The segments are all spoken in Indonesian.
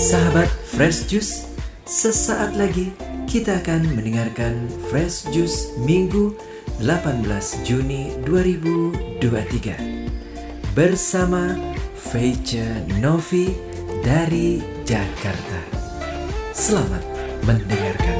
Sahabat Fresh Juice, sesaat lagi kita akan mendengarkan Fresh Juice Minggu 18 Juni 2023 bersama Feice Novi dari Jakarta. Selamat mendengarkan.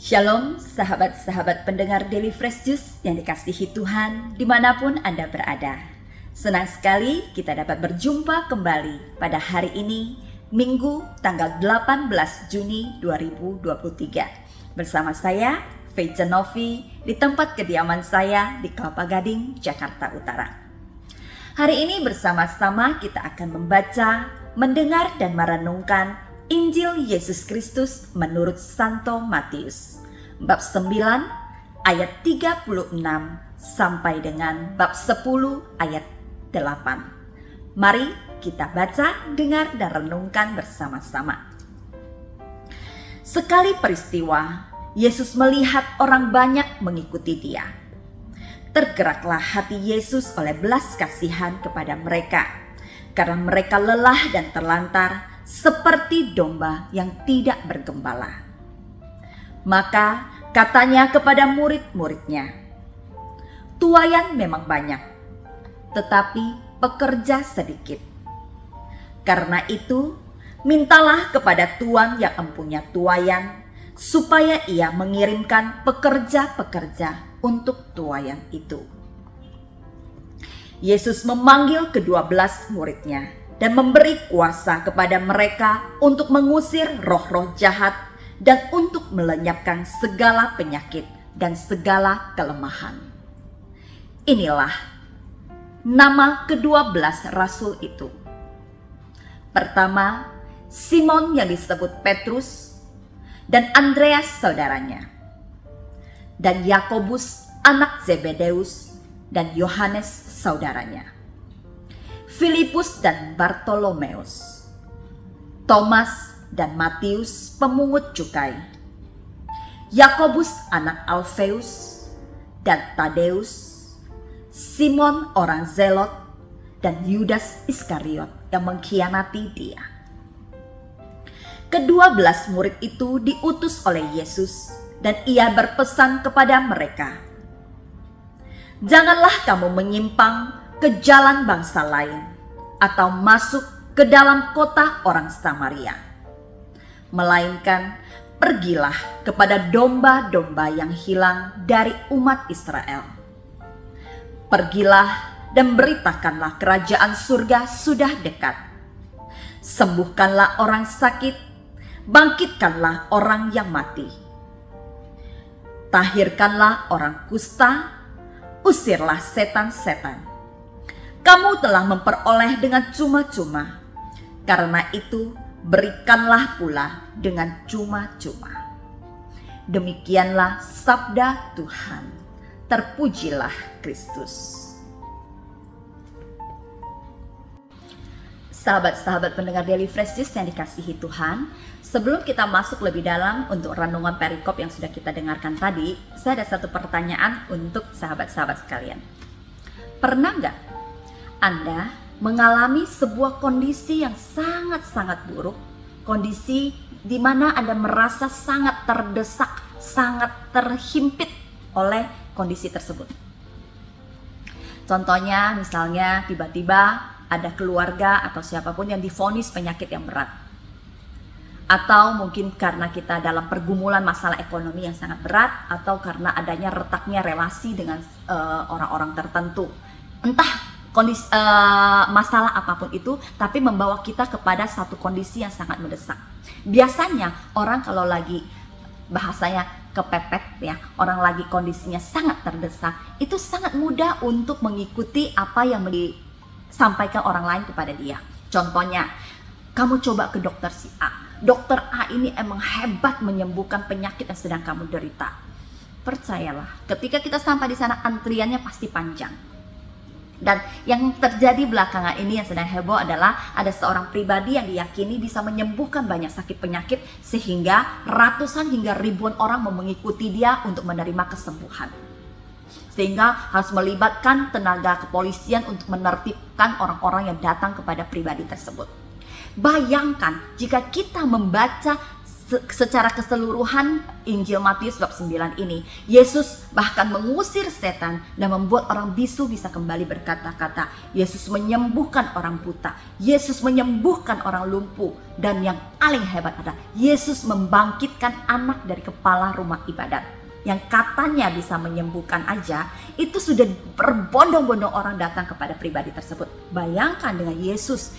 Shalom sahabat-sahabat pendengar Daily Fresh Juice yang dikasihi Tuhan dimanapun Anda berada. Senang sekali kita dapat berjumpa kembali pada hari ini, Minggu tanggal 18 Juni 2023. Bersama saya, Feice Novi, di tempat kediaman saya di Kelapa Gading, Jakarta Utara. Hari ini bersama-sama kita akan membaca, mendengar dan merenungkan Injil Yesus Kristus menurut Santo Matius, bab 9 ayat 36 sampai dengan bab 10 ayat 8. Mari kita baca, dengar dan renungkan bersama-sama. Sekali peristiwa, Yesus melihat orang banyak mengikuti Dia. Tergeraklah hati Yesus oleh belas kasihan kepada mereka, karena mereka lelah dan terlantar seperti domba yang tidak bergembala. Maka katanya kepada murid-muridnya, "Tuaian memang banyak, tetapi pekerja sedikit. Karena itu, mintalah kepada Tuan yang empunya tuaian, supaya ia mengirimkan pekerja-pekerja untuk tuaian itu." Yesus memanggil ke-12 muridnya dan memberi kuasa kepada mereka untuk mengusir roh-roh jahat dan untuk melenyapkan segala penyakit dan segala kelemahan. Inilah nama ke-12 rasul itu. Pertama, Simon yang disebut Petrus dan Andreas saudaranya, dan Yakobus anak Zebedeus dan Yohanes saudaranya, Filipus dan Bartolomeus, Thomas dan Matius pemungut cukai, Yakobus anak Alfeus dan Tadeus, Simon orang Zelot, dan Yudas Iskariot yang mengkhianati Dia. Ke-12 murid itu diutus oleh Yesus dan Ia berpesan kepada mereka, "Janganlah kamu menyimpang ke jalan bangsa lain atau masuk ke dalam kota orang Samaria, melainkan pergilah kepada domba-domba yang hilang dari umat Israel. Pergilah dan beritakanlah kerajaan surga sudah dekat. Sembuhkanlah orang sakit, bangkitkanlah orang yang mati, tahirkanlah orang kusta, usirlah setan-setan. Kamu telah memperoleh dengan cuma-cuma, karena itu berikanlah pula dengan cuma-cuma." Demikianlah sabda Tuhan. Terpujilah Kristus. Sahabat-sahabat pendengar Daily Fresh Juice yang dikasihi Tuhan, sebelum kita masuk lebih dalam untuk renungan perikop yang sudah kita dengarkan tadi, saya ada satu pertanyaan untuk sahabat-sahabat sekalian. Pernah nggak Anda mengalami sebuah kondisi yang sangat-sangat buruk, kondisi di mana Anda merasa sangat terdesak, sangat terhimpit oleh kondisi tersebut? Contohnya, misalnya tiba-tiba ada keluarga atau siapapun yang divonis penyakit yang berat. Atau mungkin karena kita dalam pergumulan masalah ekonomi yang sangat berat, atau karena adanya retaknya relasi dengan orang-orang tertentu. Entah kondisi masalah apapun itu, tapi membawa kita kepada satu kondisi yang sangat mendesak. Biasanya orang kalau lagi bahasanya kepepet ya, orang lagi kondisinya sangat terdesak, itu sangat mudah untuk mengikuti apa yang disampaikan orang lain kepada dia. Contohnya, kamu coba ke dokter si A. Dokter A ini emang hebat menyembuhkan penyakit yang sedang kamu derita. Percayalah, ketika kita sampai di sana antriannya pasti panjang. Dan yang terjadi belakangan ini yang sedang heboh adalah ada seorang pribadi yang diyakini bisa menyembuhkan banyak sakit penyakit sehingga ratusan hingga ribuan orang mau mengikuti dia untuk menerima kesembuhan. Sehingga harus melibatkan tenaga kepolisian untuk menertibkan orang-orang yang datang kepada pribadi tersebut. Bayangkan jika kita membaca secara keseluruhan Injil Matius bab 9 ini, Yesus bahkan mengusir setan dan membuat orang bisu bisa kembali berkata-kata. Yesus menyembuhkan orang buta, Yesus menyembuhkan orang lumpuh, dan yang paling hebat adalah Yesus membangkitkan anak dari kepala rumah ibadat. Yang katanya bisa menyembuhkan aja, itu sudah berbondong-bondong orang datang kepada pribadi tersebut. Bayangkan dengan Yesus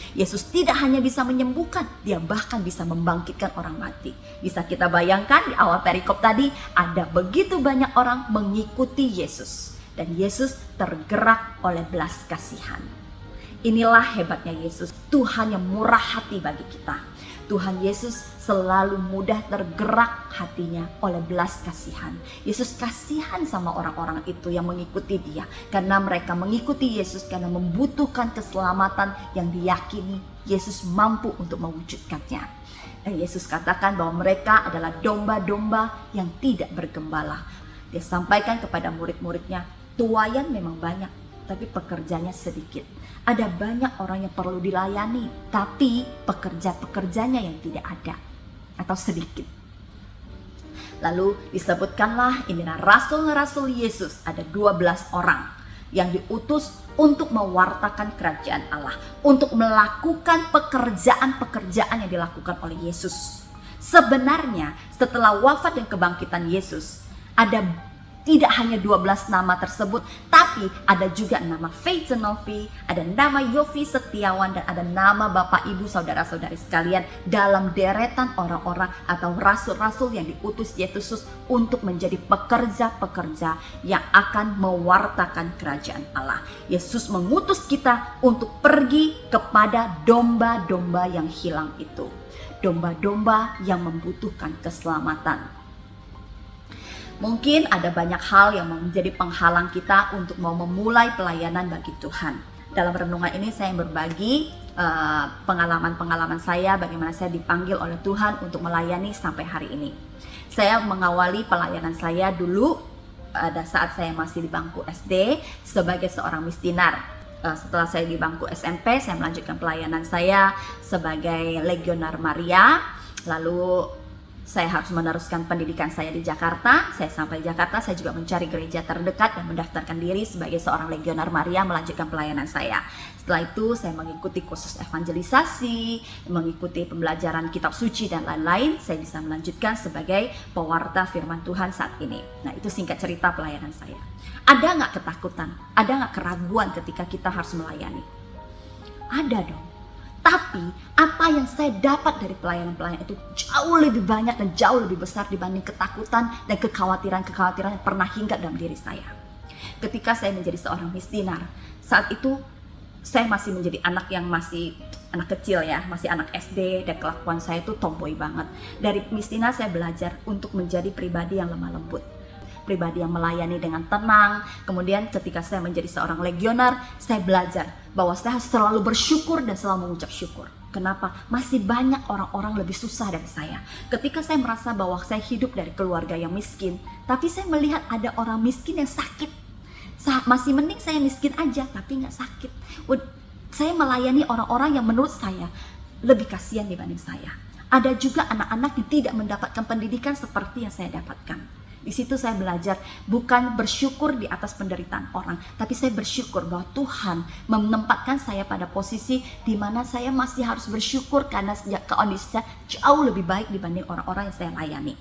tidak hanya bisa menyembuhkan, dia bahkan bisa membangkitkan orang mati. Bisa kita bayangkan di awal perikop tadi, ada begitu banyak orang mengikuti Yesus. Dan Yesus tergerak oleh belas kasihan. Inilah hebatnya Yesus, Tuhan yang murah hati bagi kita. Tuhan Yesus selalu mudah tergerak hatinya oleh belas kasihan. Yesus kasihan sama orang-orang itu yang mengikuti dia, karena mereka mengikuti Yesus karena membutuhkan keselamatan yang diyakini Yesus mampu untuk mewujudkannya. Dan Yesus katakan bahwa mereka adalah domba-domba yang tidak bergembala. Dia sampaikan kepada murid-muridnya, tuaian memang banyak, tapi pekerjanya sedikit. Ada banyak orang yang perlu dilayani, tapi pekerja-pekerjanya yang tidak ada atau sedikit. Lalu disebutkanlah inilah rasul-rasul Yesus, ada 12 orang yang diutus untuk mewartakan kerajaan Allah, untuk melakukan pekerjaan-pekerjaan yang dilakukan oleh Yesus. Sebenarnya setelah wafat dan kebangkitan Yesus, ada tidak hanya 12 nama tersebut, tapi ada juga nama Faith Zenovi, ada nama Yofi Setiawan, dan ada nama Bapak Ibu Saudara-saudari sekalian dalam deretan orang-orang atau rasul-rasul yang diutus Yesus untuk menjadi pekerja-pekerja yang akan mewartakan kerajaan Allah. Yesus mengutus kita untuk pergi kepada domba-domba yang hilang itu. Domba-domba yang membutuhkan keselamatan. Mungkin ada banyak hal yang menjadi penghalang kita untuk mau memulai pelayanan bagi Tuhan. Dalam renungan ini saya berbagi pengalaman-pengalaman saya, bagaimana saya dipanggil oleh Tuhan untuk melayani sampai hari ini. Saya mengawali pelayanan saya dulu pada saat saya masih di bangku SD sebagai seorang misioner. Setelah saya di bangku SMP, saya melanjutkan pelayanan saya sebagai Legioner Maria. Lalu saya harus meneruskan pendidikan saya di Jakarta. Saya sampai Jakarta, saya juga mencari gereja terdekat dan mendaftarkan diri sebagai seorang Legioner Maria melanjutkan pelayanan saya. Setelah itu saya mengikuti kursus evangelisasi, mengikuti pembelajaran kitab suci dan lain-lain. Saya bisa melanjutkan sebagai pewarta firman Tuhan saat ini. Nah, itu singkat cerita pelayanan saya. Ada nggak ketakutan? Ada nggak keraguan ketika kita harus melayani? Ada dong. Tapi apa yang saya dapat dari pelayanan-pelayanan itu jauh lebih banyak dan jauh lebih besar dibanding ketakutan dan kekhawatiran-kekhawatiran yang pernah hinggap dalam diri saya. Ketika saya menjadi seorang misioner, saat itu saya masih menjadi anak yang masih anak kecil ya, masih anak SD, dan kelakuan saya itu tomboy banget. Dari misioner saya belajar untuk menjadi pribadi yang lemah lembut, pribadi yang melayani dengan tenang. Kemudian ketika saya menjadi seorang legioner, saya belajar bahwa saya harus selalu bersyukur dan selalu mengucap syukur. Kenapa? Masih banyak orang-orang lebih susah dari saya. Ketika saya merasa bahwa saya hidup dari keluarga yang miskin, tapi saya melihat ada orang miskin yang sakit. Masih mending saya miskin aja, tapi nggak sakit. Saya melayani orang-orang yang menurut saya lebih kasihan dibanding saya. Ada juga anak-anak yang tidak mendapatkan pendidikan seperti yang saya dapatkan. Di situ saya belajar bukan bersyukur di atas penderitaan orang, tapi saya bersyukur bahwa Tuhan menempatkan saya pada posisi di mana saya masih harus bersyukur karena kondisinya jauh lebih baik dibanding orang-orang yang saya layani.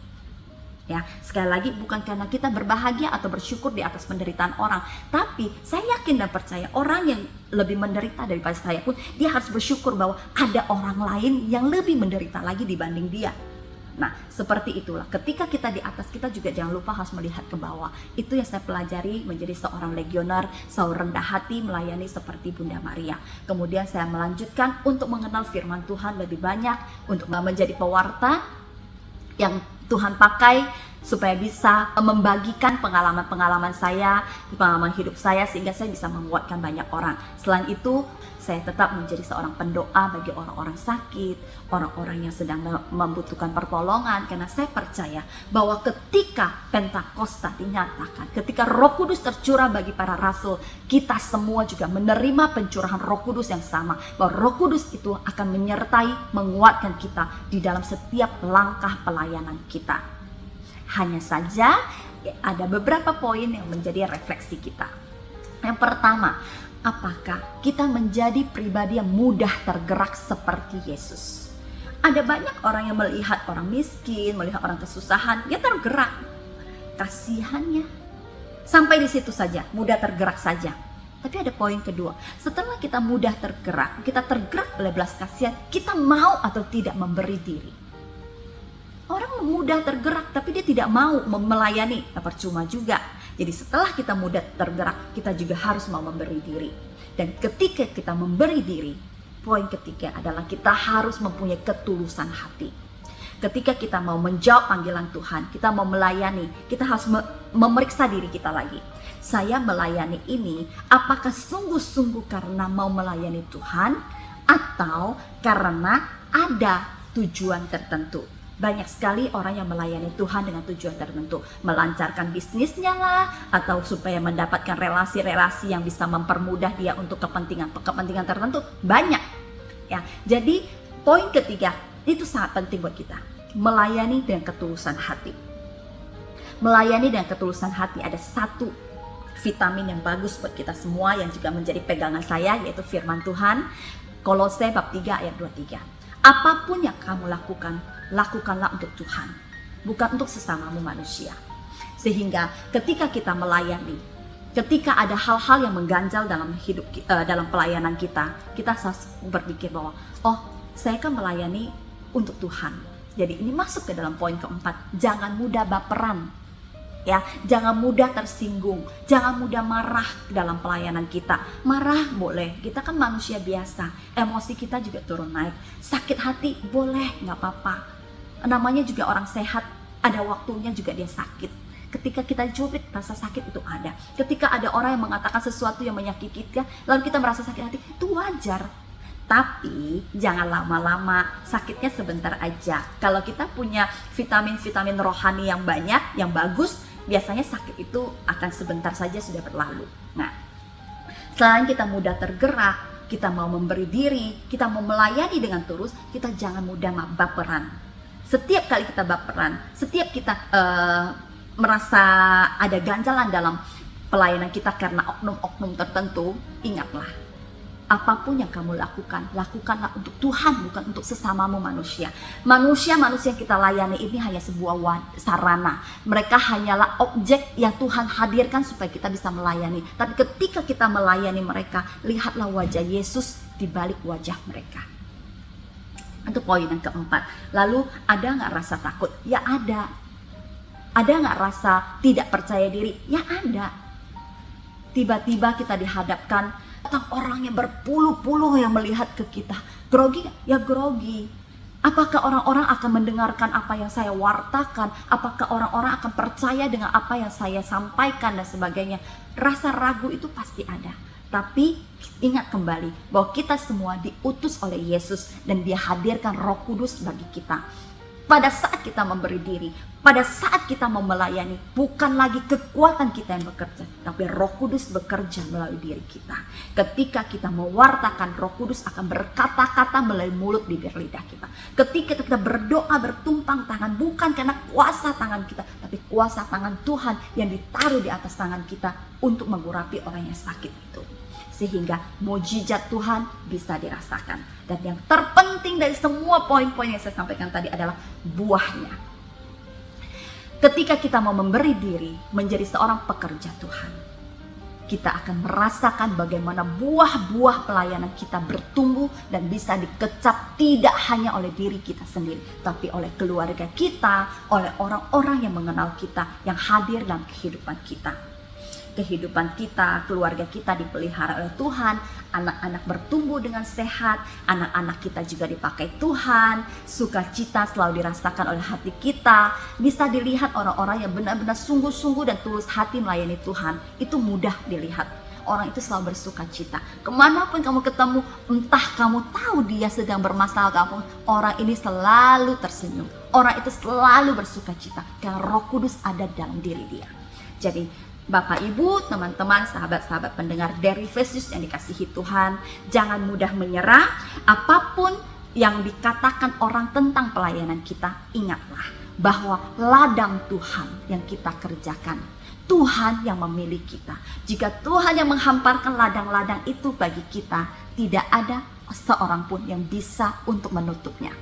Ya, sekali lagi bukan karena kita berbahagia atau bersyukur di atas penderitaan orang, tapi saya yakin dan percaya orang yang lebih menderita daripada saya pun dia harus bersyukur bahwa ada orang lain yang lebih menderita lagi dibanding dia. Nah, seperti itulah. Ketika kita di atas, kita juga jangan lupa harus melihat ke bawah. Itu yang saya pelajari menjadi seorang legioner, selalu rendah hati melayani seperti Bunda Maria. Kemudian saya melanjutkan untuk mengenal firman Tuhan lebih banyak, untuk menjadi pewarta yang Tuhan pakai supaya bisa membagikan pengalaman-pengalaman saya, pengalaman hidup saya, sehingga saya bisa menguatkan banyak orang. Selain itu, saya tetap menjadi seorang pendoa bagi orang-orang sakit, orang-orang yang sedang membutuhkan pertolongan, karena saya percaya bahwa ketika Pentakosta dinyatakan, ketika Roh Kudus tercurah bagi para rasul, kita semua juga menerima pencurahan Roh Kudus yang sama, bahwa Roh Kudus itu akan menyertai, menguatkan kita di dalam setiap langkah pelayanan kita. Hanya saja ada beberapa poin yang menjadi refleksi kita. Yang pertama, apakah kita menjadi pribadi yang mudah tergerak seperti Yesus? Ada banyak orang yang melihat orang miskin, melihat orang kesusahan, dia tergerak. Kasihannya. Sampai di situ saja, mudah tergerak saja. Tapi ada poin kedua, setelah kita mudah tergerak, kita tergerak oleh belas kasihan, kita mau atau tidak memberi diri. Orang mudah tergerak tapi dia tidak mau melayani, percuma juga. Jadi setelah kita mudah tergerak, kita juga harus mau memberi diri. Dan ketika kita memberi diri, poin ketiga adalah kita harus mempunyai ketulusan hati. Ketika kita mau menjawab panggilan Tuhan, kita mau melayani, kita harus memeriksa diri kita lagi. Saya melayani ini, apakah sungguh-sungguh karena mau melayani Tuhan, atau karena ada tujuan tertentu? Banyak sekali orang yang melayani Tuhan dengan tujuan tertentu, melancarkan bisnisnya lah, atau supaya mendapatkan relasi-relasi yang bisa mempermudah dia untuk kepentingan tertentu. Banyak ya. Jadi poin ketiga itu sangat penting buat kita, melayani dengan ketulusan hati. Melayani dengan ketulusan hati, ada satu vitamin yang bagus buat kita semua yang juga menjadi pegangan saya, yaitu firman Tuhan, Kolose bab 3 ayat 23. Apapun yang kamu lakukan, lakukanlah untuk Tuhan, bukan untuk sesamamu manusia. Sehingga ketika kita melayani, ketika ada hal-hal yang mengganjal dalam hidup, dalam pelayanan kita harus berpikir bahwa, oh, saya kan melayani untuk Tuhan. Jadi ini masuk ke dalam poin keempat, jangan mudah baperan. Ya, jangan mudah tersinggung, jangan mudah marah dalam pelayanan kita. Marah boleh, kita kan manusia biasa, emosi kita juga turun naik. Sakit hati boleh, nggak apa-apa. Namanya juga orang sehat, ada waktunya juga dia sakit. Ketika kita cubit, rasa sakit itu ada. Ketika ada orang yang mengatakan sesuatu yang menyakiti kita, lalu kita merasa sakit hati, itu wajar. Tapi jangan lama-lama, sakitnya sebentar aja. Kalau kita punya vitamin-vitamin rohani yang banyak, yang bagus, biasanya sakit itu akan sebentar saja sudah berlalu. Nah, selain kita mudah tergerak, kita mau memberi diri, kita mau melayani dengan tulus, kita jangan mudah baperan. Setiap kali kita baperan, setiap kita merasa ada ganjalan dalam pelayanan kita karena oknum-oknum tertentu, ingatlah, apapun yang kamu lakukan, lakukanlah untuk Tuhan, bukan untuk sesamamu manusia. Manusia-manusia yang kita layani ini hanya sebuah sarana. Mereka hanyalah objek yang Tuhan hadirkan supaya kita bisa melayani. Tapi ketika kita melayani mereka, lihatlah wajah Yesus di balik wajah mereka. Itu poin yang keempat. Lalu ada nggak rasa takut? Ya ada. Ada nggak rasa tidak percaya diri? Ya ada. Tiba-tiba kita dihadapkan tentang orang yang berpuluh-puluh yang melihat ke kita. Grogi? Ya grogi. Apakah orang-orang akan mendengarkan apa yang saya wartakan? Apakah orang-orang akan percaya dengan apa yang saya sampaikan dan sebagainya? Rasa ragu itu pasti ada. Tapi ingat kembali bahwa kita semua diutus oleh Yesus dan Dia hadirkan Roh Kudus bagi kita. Pada saat kita memberi diri, pada saat kita mau melayani, bukan lagi kekuatan kita yang bekerja, tapi Roh Kudus bekerja melalui diri kita. Ketika kita mewartakan, Roh Kudus akan berkata-kata melalui mulut bibir lidah kita. Ketika kita berdoa bertumpang tangan, bukan karena kuasa tangan kita, tapi kuasa tangan Tuhan yang ditaruh di atas tangan kita untuk mengurapi orang yang sakit itu. Sehingga mujizat Tuhan bisa dirasakan. Dan yang terpenting dari semua poin-poin yang saya sampaikan tadi adalah buahnya. Ketika kita mau memberi diri menjadi seorang pekerja Tuhan, kita akan merasakan bagaimana buah-buah pelayanan kita bertumbuh dan bisa dikecap tidak hanya oleh diri kita sendiri, tapi oleh keluarga kita, oleh orang-orang yang mengenal kita, yang hadir dalam kehidupan kita. kehidupan kita, keluarga kita dipelihara oleh Tuhan, anak-anak bertumbuh dengan sehat, anak-anak kita juga dipakai Tuhan, sukacita selalu dirasakan oleh hati kita. Bisa dilihat orang-orang yang benar-benar sungguh-sungguh dan tulus hati melayani Tuhan, itu mudah dilihat. Orang itu selalu bersuka cita. Kemanapun kamu ketemu, entah kamu tahu dia sedang bermasalah ataupun, orang ini selalu tersenyum. Orang itu selalu bersuka cita karena Roh Kudus ada dalam diri dia. Jadi Bapak Ibu, teman-teman, sahabat-sahabat pendengar dari Yesus yang dikasihi Tuhan, jangan mudah menyerah. Apapun yang dikatakan orang tentang pelayanan kita, ingatlah bahwa ladang Tuhan yang kita kerjakan, Tuhan yang memilih kita. Jika Tuhan yang menghamparkan ladang-ladang itu bagi kita, tidak ada seorang pun yang bisa untuk menutupnya.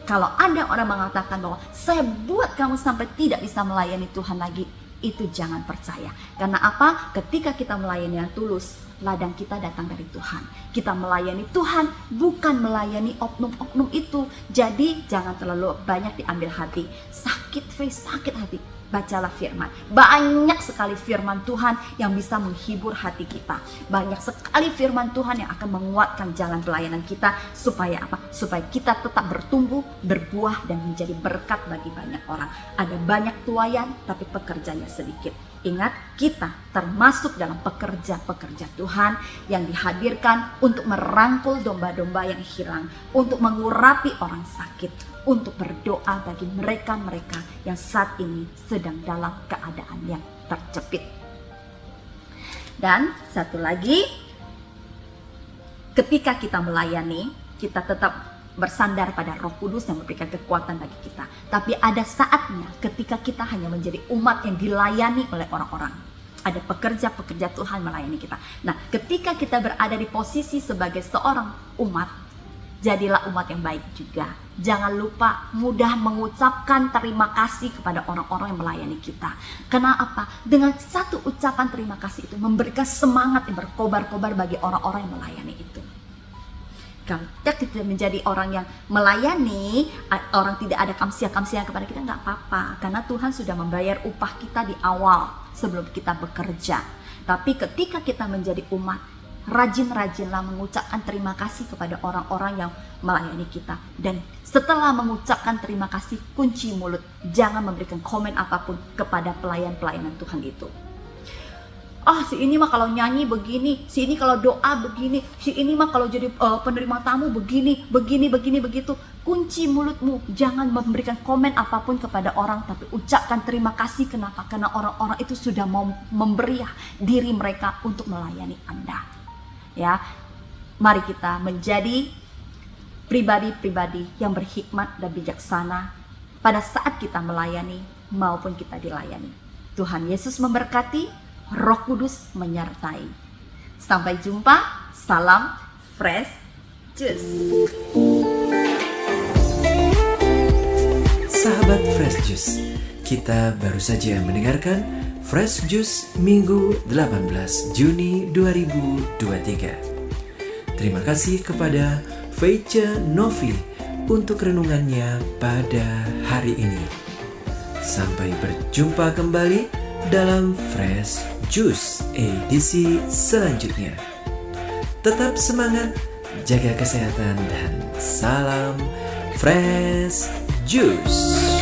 Kalau ada orang mengatakan bahwa saya buat kamu sampai tidak bisa melayani Tuhan lagi, itu jangan percaya. Karena apa? Ketika kita melayani yang tulus, ladang kita datang dari Tuhan. Kita melayani Tuhan, bukan melayani oknum-oknum itu. Jadi jangan terlalu banyak diambil hati. Sakit hati. Bacalah firman. Banyak sekali firman Tuhan yang bisa menghibur hati kita. Banyak sekali firman Tuhan yang akan menguatkan jalan pelayanan kita. Supaya apa? Supaya kita tetap bertumbuh, berbuah, dan menjadi berkat bagi banyak orang. Ada banyak tuaian, tapi pekerjanya sedikit. Ingat, kita termasuk dalam pekerja-pekerja Tuhan yang dihadirkan untuk merangkul domba-domba yang hilang, untuk mengurapi orang sakit, untuk berdoa bagi mereka-mereka yang saat ini sedang dalam keadaan yang terjepit. Dan satu lagi, ketika kita melayani, kita tetap bersandar pada Roh Kudus yang memberikan kekuatan bagi kita. Tapi ada saatnya ketika kita hanya menjadi umat yang dilayani oleh orang-orang. Ada pekerja-pekerja Tuhan melayani kita. Nah, ketika kita berada di posisi sebagai seorang umat, jadilah umat yang baik juga. Jangan lupa mudah mengucapkan terima kasih kepada orang-orang yang melayani kita. Karena apa? Dengan satu ucapan terima kasih itu memberikan semangat yang berkobar-kobar bagi orang-orang yang melayani itu. Kalau kita menjadi orang yang melayani, orang tidak ada kamsia-kamsia kepada kita, nggak apa-apa. Karena Tuhan sudah membayar upah kita di awal sebelum kita bekerja. Tapi ketika kita menjadi umat, rajin-rajinlah mengucapkan terima kasih kepada orang-orang yang melayani kita. Dan setelah mengucapkan terima kasih, kunci mulut. Jangan memberikan komen apapun kepada pelayan-pelayanan Tuhan itu. Si ini mah kalau nyanyi begini, si ini kalau doa begini, si ini mah kalau jadi penerima tamu begini, begitu. Kunci mulutmu, jangan memberikan komen apapun kepada orang, tapi ucapkan terima kasih. Kenapa? Karena orang-orang itu sudah mau memberi diri mereka untuk melayani Anda. Ya, mari kita menjadi pribadi-pribadi yang berhikmat dan bijaksana pada saat kita melayani maupun kita dilayani. Tuhan Yesus memberkati. Roh Kudus menyertai. Sampai jumpa. Salam Fresh Juice. Sahabat Fresh Juice, kita baru saja mendengarkan Fresh Juice Minggu 18 Juni 2023. Terima kasih kepada Feica Novi untuk renungannya pada hari ini. Sampai berjumpa kembali dalam Fresh Juice edisi selanjutnya. Tetap semangat, jaga kesehatan, dan salam Fresh Juice.